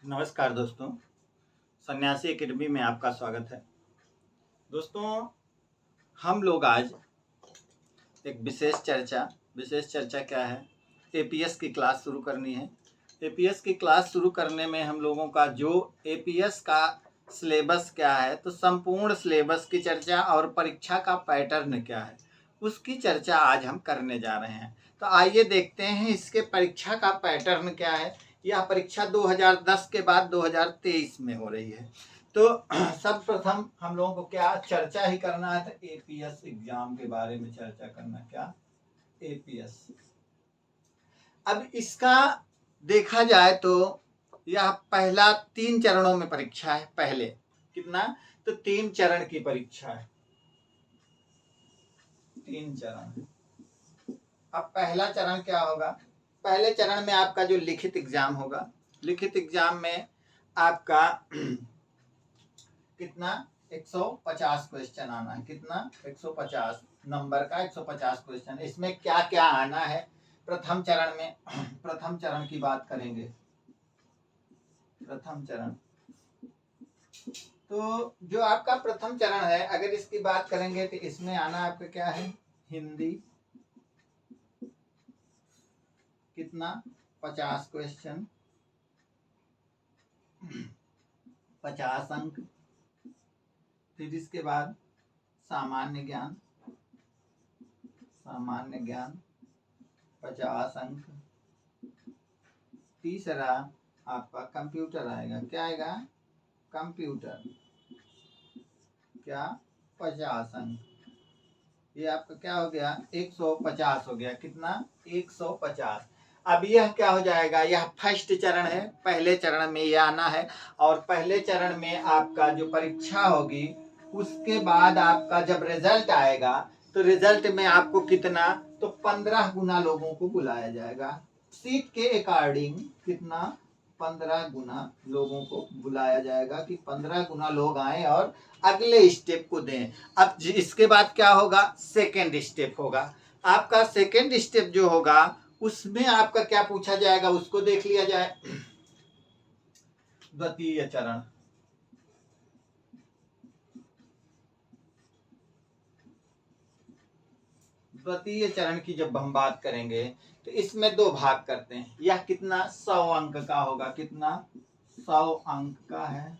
नमस्कार दोस्तों, सन्यासी एकेडमी में आपका स्वागत है। दोस्तों, हम लोग आज एक विशेष चर्चा क्या है, एपीएस की क्लास शुरू करनी है। एपीएस की क्लास शुरू करने में हम लोगों का जो एपीएस का सिलेबस क्या है, तो संपूर्ण सिलेबस की चर्चा और परीक्षा का पैटर्न क्या है, उसकी चर्चा आज हम करने जा रहे हैं। तो आइए देखते हैं इसके परीक्षा का पैटर्न क्या है। यह परीक्षा 2010 के बाद 2023 में हो रही है। तो सर्वप्रथम हम लोगों को क्या चर्चा ही करना है, तो एपीएस एग्जाम के बारे में चर्चा करना। क्या एपीएस, अब इसका देखा जाए तो यह पहला 3 चरणों में परीक्षा है। पहले कितना, तो 3 चरण की परीक्षा है, 3 चरण। अब पहला चरण क्या होगा, पहले चरण में आपका जो लिखित एग्जाम होगा, लिखित एग्जाम में आपका कितना 150 क्वेश्चन आना है। कितना 150 नंबर का 150 क्वेश्चन। इसमें क्या क्या आना है प्रथम चरण में, प्रथम चरण की बात करेंगे। प्रथम चरण, तो जो आपका प्रथम चरण है, अगर इसकी बात करेंगे तो इसमें आना आपका क्या है, हिंदी। कितना 50 क्वेश्चन, 50 अंक। फिर इसके बाद सामान्य ज्ञान, सामान्य ज्ञान 50 अंक। तीसरा आपका कंप्यूटर आएगा। क्या आएगा, कंप्यूटर। क्या 50 अंक। ये आपका क्या हो गया, 150 हो गया। कितना 150। अब यह क्या हो जाएगा, यह फर्स्ट चरण है। पहले चरण में यह आना है, और पहले चरण में आपका जो परीक्षा होगी, उसके बाद आपका जब रिजल्ट आएगा, तो रिजल्ट में आपको कितना, तो 15 गुना लोगों को बुलाया जाएगा। सीट के अकॉर्डिंग कितना, 15 गुना लोगों को बुलाया जाएगा, कि 15 गुना लोग आए और अगले स्टेप को दें। अब इसके बाद क्या होगा, सेकेंड स्टेप होगा। आपका सेकेंड स्टेप जो होगा, उसमें आपका क्या पूछा जाएगा, उसको देख लिया जाए। द्वितीय चरण, द्वितीय चरण की जब हम बात करेंगे, तो इसमें 2 भाग करते हैं। यह कितना 100 अंक का होगा। कितना 100 अंक का है।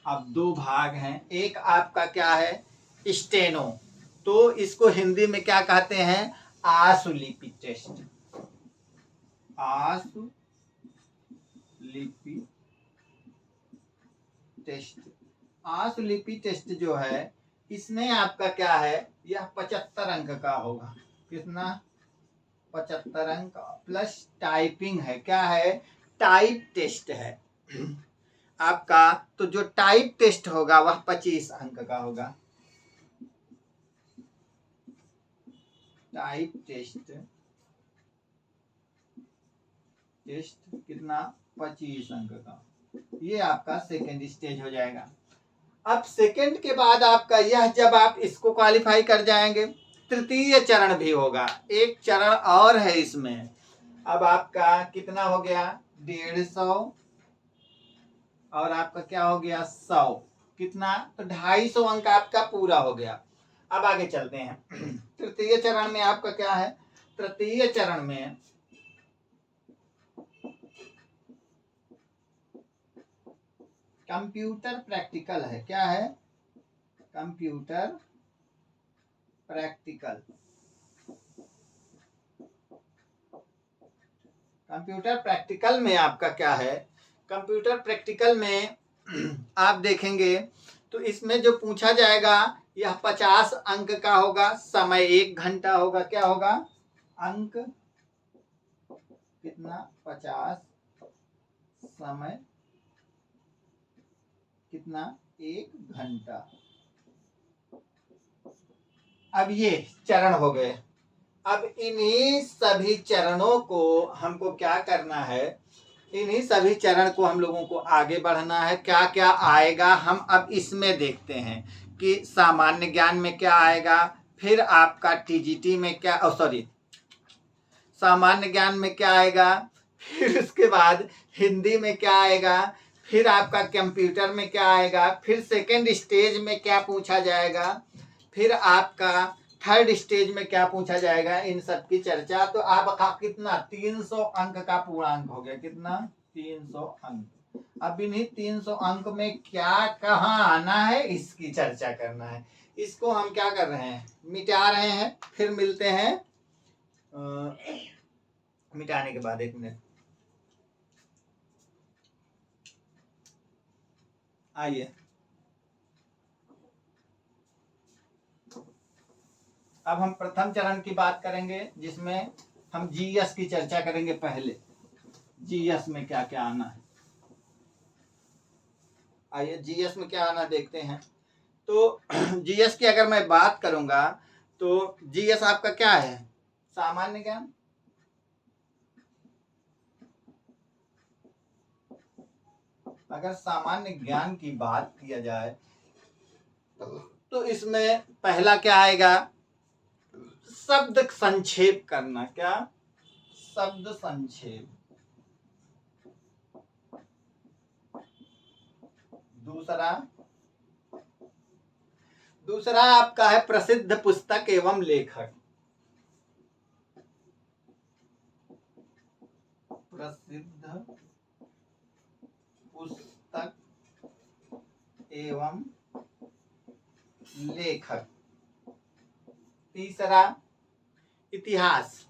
अब 2 भाग हैं। एक आपका क्या है, स्टेनो, तो इसको हिंदी में क्या कहते हैं, आशुलिपि टेस्ट। आशुलिपि टेस्ट, आशुलिपि टेस्ट जो है, इसमें आपका क्या है, यह 75 अंक का होगा। कितना 75 अंक प्लस टाइपिंग है। क्या है, टाइप टेस्ट है आपका। तो जो टाइप टेस्ट होगा वह 25 अंक का होगा। टाइप टेस्ट कितना 25 अंक का। ये आपका सेकेंड स्टेज हो जाएगा। अब सेकेंड के बाद आपका यह, जब आप इसको क्वालिफाई कर जाएंगे, तृतीय चरण भी होगा। एक चरण और है इसमें। अब आपका कितना हो गया, 150, और आपका क्या हो गया 100। कितना, तो 250 अंक आपका पूरा हो गया। अब आगे चलते हैं। तृतीय चरण में आपका क्या है, तृतीय चरण में कंप्यूटर प्रैक्टिकल है। क्या है, कंप्यूटर प्रैक्टिकल। कंप्यूटर प्रैक्टिकल में आपका क्या है, कंप्यूटर प्रैक्टिकल में आप देखेंगे तो इसमें जो पूछा जाएगा, यह 50 अंक का होगा। समय 1 घंटा होगा। क्या होगा, अंक कितना 50, समय कितना 1 घंटा। अब ये चरण हो गए। अब इन्हीं सभी चरणों को हमको क्या करना है, इन्हीं सभी चरण को हम लोगों को आगे बढ़ना है। क्या क्या आएगा हम अब इसमें देखते हैं, कि सामान्य ज्ञान में क्या आएगा, फिर आपका टीजीटी में क्या, सामान्य ज्ञान में क्या आएगा, फिर उसके बाद हिंदी में क्या आएगा, फिर आपका कंप्यूटर में क्या आएगा, फिर सेकंड स्टेज में क्या पूछा जाएगा, फिर आपका थर्ड स्टेज में क्या पूछा जाएगा, इन सब की चर्चा। तो आपका कितना 300 अंक का पूर्णांक हो गया, कितना 300 अंक। अब इन्हीं 300 अंक में क्या कहाँ आना है इसकी चर्चा करना है। इसको हम क्या कर रहे हैं, मिटा रहे हैं, फिर मिलते हैं मिटाने के बाद। 1 मिनट, आइए अब हम प्रथम चरण की बात करेंगे, जिसमें हम जीएस की चर्चा करेंगे। पहले जीएस में क्या क्या आना है, आइए जीएस में क्या आना देखते हैं। तो जीएस की अगर मैं बात करूंगा तो जीएस आपका क्या है, सामान्य ज्ञान। अगर सामान्य ज्ञान की बात किया जाए तो इसमें पहला क्या आएगा, शब्द संक्षेप करना। क्या, शब्द संक्षेप। दूसरा आपका है प्रसिद्ध पुस्तक एवं लेखक। प्रसिद्ध पुस्तक एवं लेखक। तीसरा इतिहास।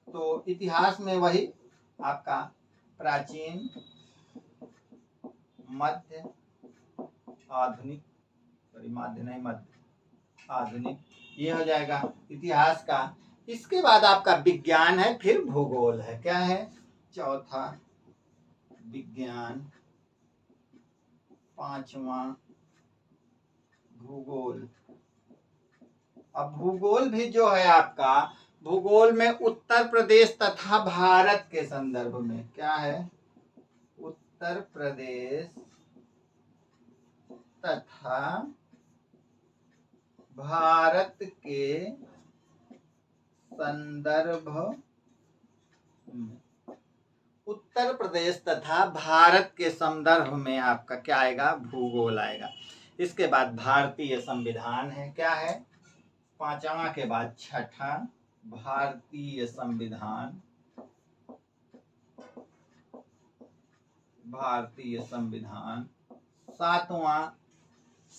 तो इतिहास में वही आपका प्राचीन, मध्य, आधुनिक, मध्य नहीं, मध्य आधुनिक, ये हो जाएगा इतिहास का। इसके बाद आपका विज्ञान है, फिर भूगोल है। क्या है, चौथा विज्ञान, पांचवा भूगोल। अब भूगोल भी जो है आपका, भूगोल में उत्तर प्रदेश तथा भारत के संदर्भ में क्या है, उत्तर प्रदेश तथा भारत के संदर्भ में, उत्तर प्रदेश तथा भारत के संदर्भ में आपका क्या आएगा, भूगोल आएगा। इसके बाद भारतीय संविधान है। क्या है, पांचवा के बाद छठा भारतीय संविधान। भारतीय संविधान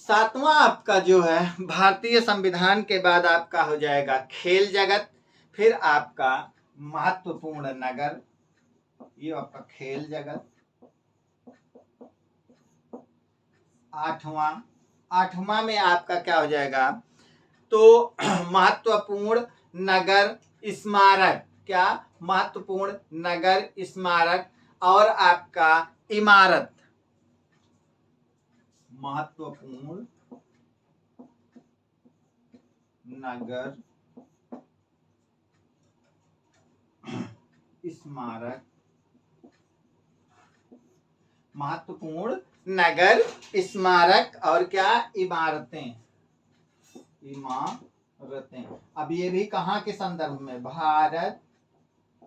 सातवां आपका जो है, भारतीय संविधान के बाद आपका हो जाएगा खेल जगत, फिर आपका महत्वपूर्ण नगर, ये आपका खेल जगत। आठवां में आपका क्या हो जाएगा, तो महत्वपूर्ण नगर स्मारक। क्या, महत्वपूर्ण नगर स्मारक और आपका इमारत। महत्वपूर्ण नगर स्मारक, महत्वपूर्ण नगर स्मारक और क्या, इमारतें। अब ये भी कहाँ के संदर्भ में, भारत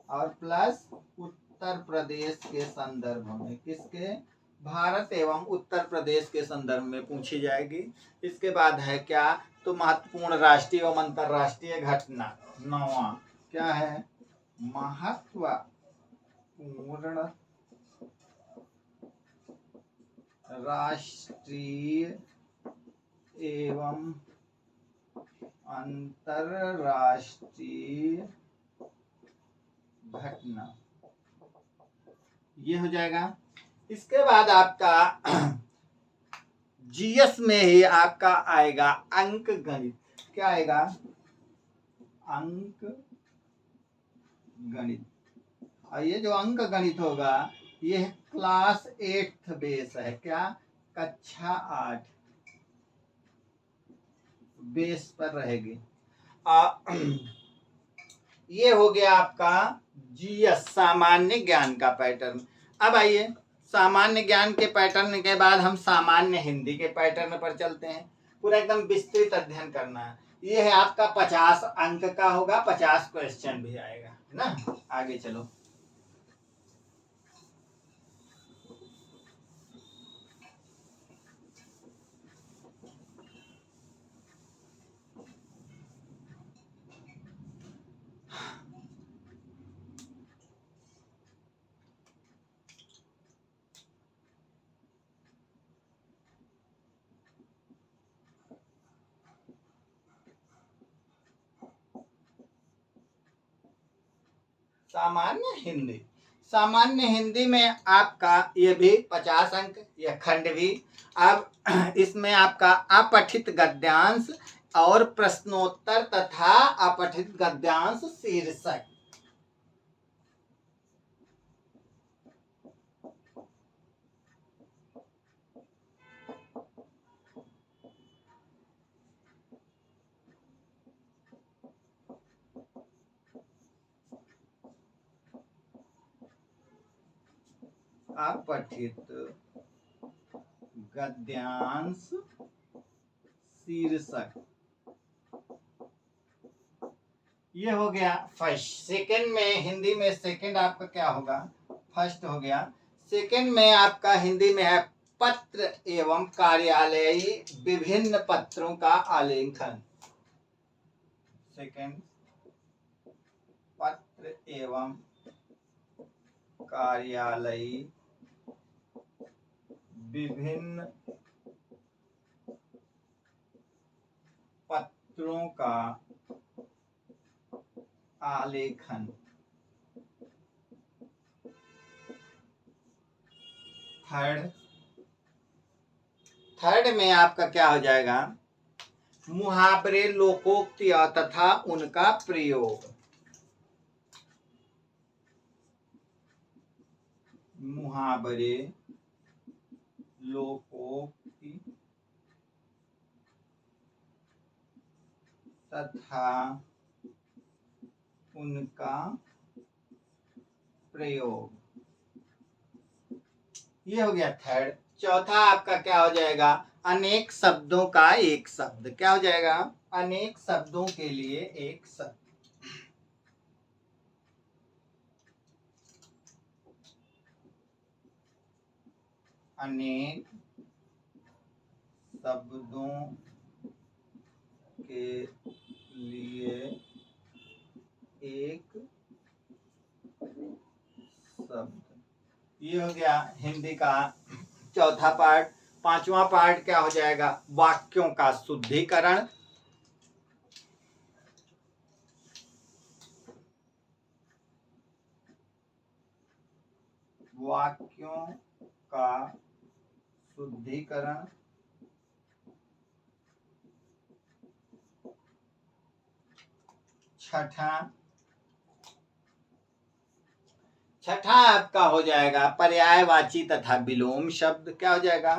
और प्लस उत्तर प्रदेश के संदर्भ में। किसके, भारत एवं उत्तर प्रदेश के संदर्भ में पूछी जाएगी। इसके बाद है क्या, तो महत्वपूर्ण राष्ट्रीय एवं अंतरराष्ट्रीय घटना। 9वां क्या है, महत्वपूर्ण राष्ट्रीय एवं अंतरराष्ट्रीय घटना, ये हो जाएगा। इसके बाद आपका जीएस में ही आपका आएगा अंक गणित। क्या आएगा, अंक गणित। और ये जो अंक गणित होगा, ये क्लास 8th बेस है। क्या, कक्षा 8 बेस पर रहेगी। ये हो गया आपका जीएस, सामान्य ज्ञान का पैटर्न। अब आइए सामान्य ज्ञान के पैटर्न के बाद हम सामान्य हिंदी के पैटर्न पर चलते हैं। पूरा एकदम विस्तृत अध्ययन करना है। ये है आपका 50 अंक का होगा, 50 क्वेश्चन भी आएगा, है ना। आगे चलो। सामान्य हिंदी, सामान्य हिंदी में आपका ये भी 50 अंक, यह खंड भी। अब इसमें आपका अपठित गद्यांश और प्रश्नोत्तर तथा अपठित गद्यांश शीर्षक। अपठित गद्यांश शीर्षक, ये हो गया फर्स्ट। सेकंड में हिंदी में सेकंड आपका क्या होगा, फर्स्ट हो गया। सेकंड में आपका हिंदी में है पत्र एवं कार्यालयी विभिन्न पत्रों का आलेखन। सेकंड, पत्र एवं कार्यालयी विभिन्न पत्रों का आलेखन। थर्ड, थर्ड में आपका क्या हो जाएगा, मुहावरे लोकोक्तियां तथा उनका प्रयोग। मुहावरे लोकोक्ति तथा उनका प्रयोग, ये हो गया थर्ड। चौथा आपका क्या हो जाएगा, अनेक शब्दों का एक शब्द। क्या हो जाएगा, अनेक शब्दों के लिए एक शब्द। अनेक शब्दों के लिए एक शब्द, ये हो गया हिंदी का चौथा पार्ट। पांचवा पार्ट क्या हो जाएगा, वाक्यों का शुद्धिकरण। वाक्यों का शुद्धिकरण। छठा, छठा आपका हो जाएगा पर्यायवाची तथा विलोम शब्द। क्या हो जाएगा,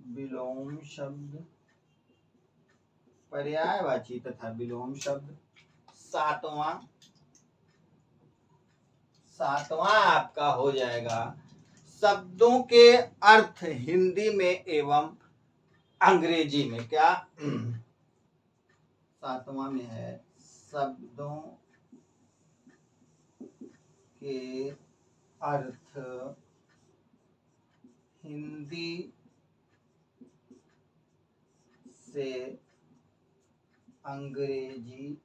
विलोम शब्द, पर्यायवाची तथा विलोम शब्द। सातवां, सातवां आपका हो जाएगा शब्दों के अर्थ हिंदी में एवं अंग्रेजी में। क्या, सातवां में है शब्दों के अर्थ हिंदी से अंग्रेजी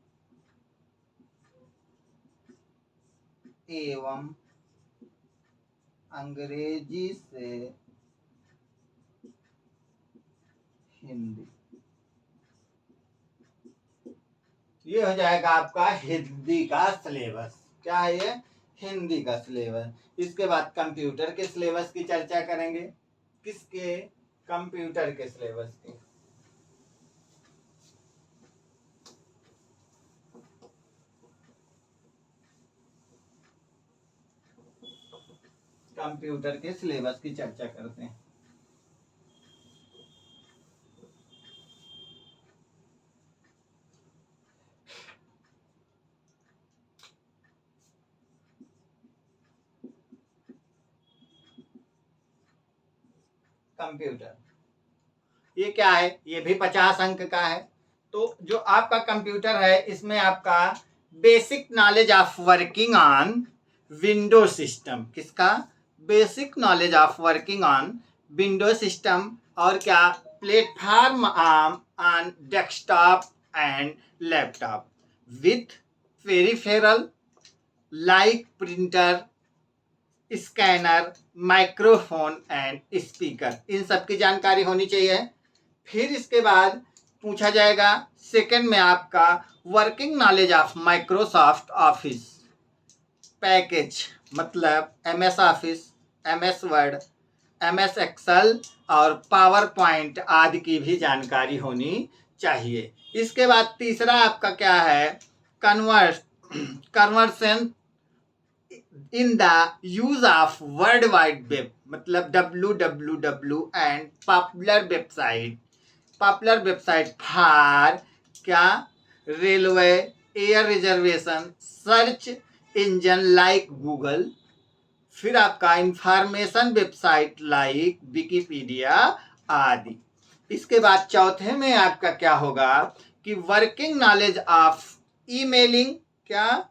एवं अंग्रेजी से हिंदी। ये हो जाएगा आपका हिंदी का सिलेबस। क्या है ये, हिंदी का सिलेबस। इसके बाद कंप्यूटर के सिलेबस की चर्चा करेंगे। किसके, कंप्यूटर के सिलेबस की। कंप्यूटर के सिलेबस की चर्चा करते हैं। कंप्यूटर। ये क्या है, ये भी 50 अंक का है। तो जो आपका कंप्यूटर है इसमें आपका basic knowledge of working on window system, किसका, basic knowledge of working on window system, और क्या, platform on desktop and laptop with peripheral like printer, scanner, microphone and speaker, इन सब की जानकारी होनी चाहिए। फिर इसके बाद पूछा जाएगा सेकंड में आपका working knowledge of Microsoft Office package, मतलब MS Office, MS Word, MS Excel और पावर पॉइंट आदि की भी जानकारी होनी चाहिए। इसके बाद तीसरा आपका क्या है, conversion in the use of world wide web, मतलब www and popular website for क्या, railway, air reservation, search engine like Google, फिर आपका इंफॉर्मेशन वेबसाइट लाइक विकिपीडिया आदि। इसके बाद चौथे में आपका क्या होगा कि वर्किंग नॉलेज ऑफ ईमेलिंग, क्या,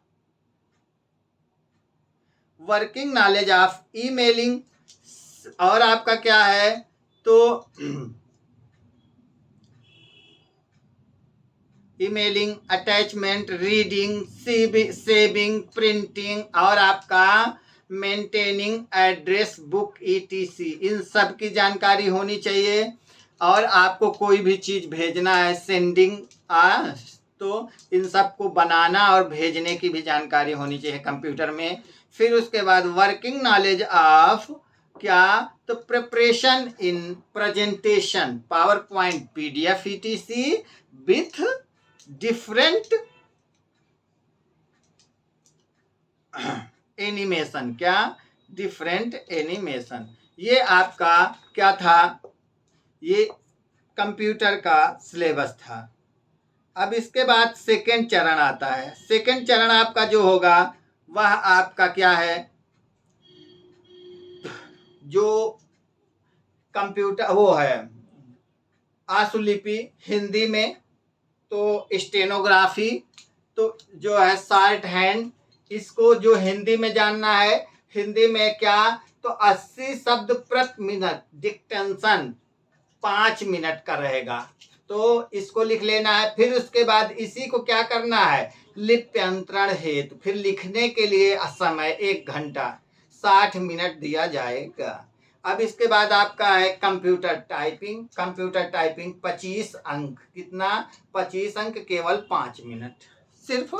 वर्किंग नॉलेज ऑफ ईमेलिंग, और आपका क्या है तो emailing, attachment, reading, saving, printing, और आपका मेंटेनिंग एड्रेस बुक ETC, इन सब की जानकारी होनी चाहिए। और आपको कोई भी चीज़ भेजना है, सेंडिंग, तो इन सब को बनाना और भेजने की भी जानकारी होनी चाहिए कंप्यूटर में। फिर उसके बाद वर्किंग नॉलेज ऑफ क्या, तो preparation in presentation, power point, PDF ETC with different animation, क्या, डिफरेंट एनिमेशन। ये आपका क्या था, ये कंप्यूटर का सिलेबस था। अब इसके बाद सेकंड चरण आता है। सेकंड चरण आपका जो होगा वह आपका क्या है, जो कंप्यूटर वो है आशुलिपि हिंदी में, तो स्टेनोग्राफी, तो जो है शॉर्ट हैंड, इसको जो हिंदी में जानना है, हिंदी में क्या, तो 80 शब्द प्रति मिनट, डिक्टेंशन 5 मिनट का रहेगा, तो इसको लिख लेना है। फिर उसके बाद इसी को क्या करना है, लिप्यंतरण हेतु, फिर लिखने के लिए समय 1 घंटा 60 मिनट दिया जाएगा। अब इसके बाद आपका है कंप्यूटर टाइपिंग। कंप्यूटर टाइपिंग 25 अंक, कितना, 25 अंक, केवल 5 मिनट, सिर्फ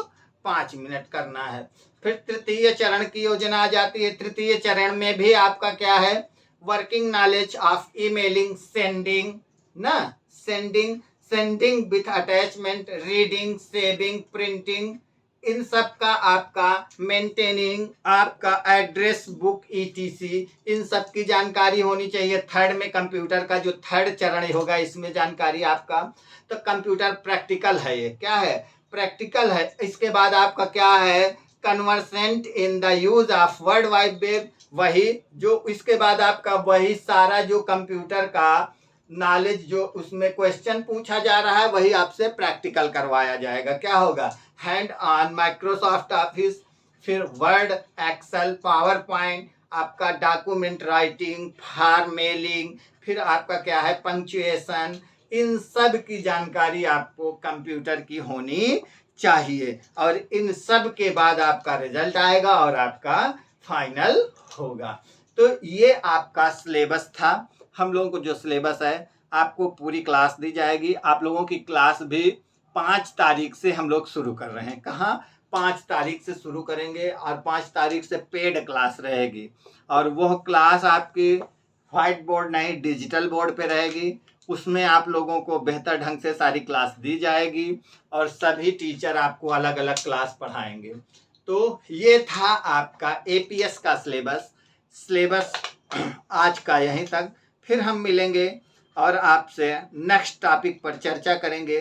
5 मिनट करना है। फिर तृतीय चरण की योजना आ जाती है। तृतीय चरण में भी आपका क्या है, working knowledge of emailing, sending ना, sending with attachment, reading, saving, printing, इन सब का आपका मेंटेनिंग, आपका एड्रेस बुक ETC, इन सब की जानकारी होनी चाहिए। थर्ड में कंप्यूटर का जो थर्ड चरण होगा इसमें जानकारी आपका, तो कंप्यूटर प्रैक्टिकल है, ये क्या है, प्रैक्टिकल है। इसके बाद आपका क्या है, conversant in the use of world wide web, वही जो इसके बाद आपका वही सारा जो कंप्यूटर का नॉलेज जो उसमें क्वेश्चन पूछा जा रहा है वही आपसे प्रैक्टिकल करवाया जाएगा। क्या होगा, हैंड ऑन माइक्रोसॉफ्ट ऑफिस, फिर वर्ड, एक्सेल, पावर पॉइंट, आपका डॉक्यूमेंट राइटिंग, फॉर्म मेलिंग, फिर आपका क्या है पंक्चुएशन, इन सब की जानकारी आपको कंप्यूटर की होनी चाहिए। और इन सब के बाद आपका रिजल्ट आएगा और आपका फाइनल होगा। तो ये आपका सिलेबस था। हम लोगों को जो सिलेबस है आपको पूरी क्लास दी जाएगी। आप लोगों की क्लास भी 5 तारीख से हम लोग शुरू कर रहे हैं। कहाँ, 5 तारीख से शुरू करेंगे और 5 तारीख से पेड क्लास रहेगी। और वह क्लास आपकी व्हाइट बोर्ड नहीं, डिजिटल बोर्ड पे रहेगी। उसमें आप लोगों को बेहतर ढंग से सारी क्लास दी जाएगी और सभी टीचर आपको अलग अलग क्लास पढ़ाएंगे। तो ये था आपका APS का सिलेबस आज का यहीं तक। फिर हम मिलेंगे और आपसे नेक्स्ट टॉपिक पर चर्चा करेंगे।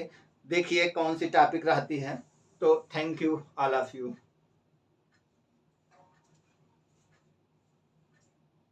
देखिए कौन सी टॉपिक रहती है। तो thank you all of you.